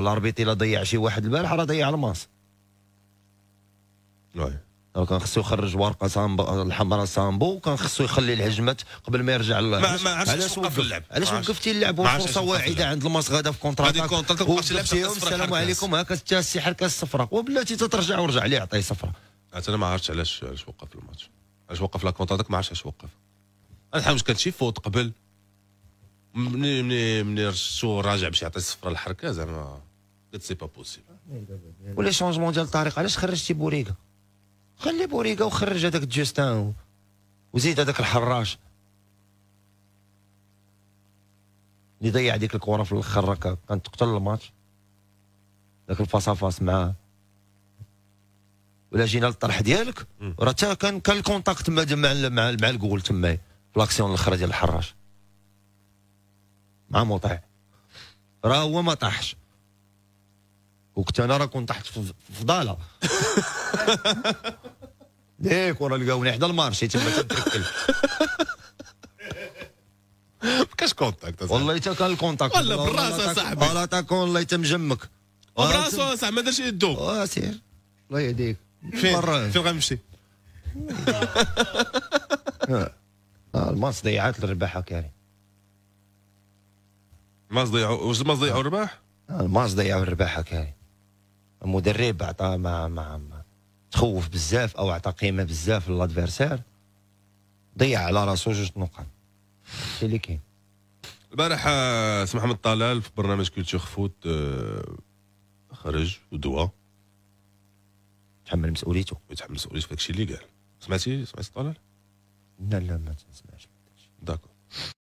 الاربيط الا ضيع شي واحد البارح راه ضيع الماس. وي كان خصو يخرج ورقه سامبو الحمراء سامبو، وكان خصو يخلي الهجمات قبل ما يرجع ما عرفتش توقف اللعب. علاش وقفتي اللعب وفرصه واعده عند الماس غادا في كونتراتاك السلام عليكم هاكا حتى السحر كاس صفراء وبلاتي تترجع ورجع ليه عطيه صفراء. انا ما عرفتش علاش وقف الماتش، علاش وقف لا كونتراتاك ما عرفتش علاش وقف. انا حاول كان شي فوت قبل مني رجعتو راجع باش يعطي الصفراء الحركه زعما قلت سي با بوسيبل. ولي شونجمون ديال الطريقه علاش خرجتي بوريكا؟ خلي بوريكا وخرج هذاك جوستان وزيد هذاك الحراش اللي ضيع ديك الكره في الاخر، راه كانت تقتل الماتش ذاك الفاصافاس معاه. ولا جينا للطرح ديالك راه حتى كان الكونتاكت مع الجول تما في لاكسيون الاخرى ديال الحراش مع مطيع، راه هو ما طاحش وكنت انا راه كنت تحت في فضاله ديك ورا لقاوني حدا المارشي تما تتركل. ما كاش كونتاكت والله حتى كان الكونتاكت ولا بالراس اصاحبي ولا تاكون والله حتى مجمك براسو اصاحبي ما دارش يدو. سير الله يهديك. فين غنمشي؟ الماتش ضيعات الرباحه كاري. الماتش ضيعوا الرباح؟ الماتش ضيعوا الرباحه كاري. المدرب عطى ما تخوف بزاف او عطى قيمه بزاف للادفيرسير، ضيع على راسو 2 نقاط. هادشي اللي كاين. البارح سي محمد طلال في برنامج كولتور فوت خرج ودوا تحمل مسؤوليته في داكشي اللي قال. سمعتي طلال؟ لا ما تسمعش. داكور.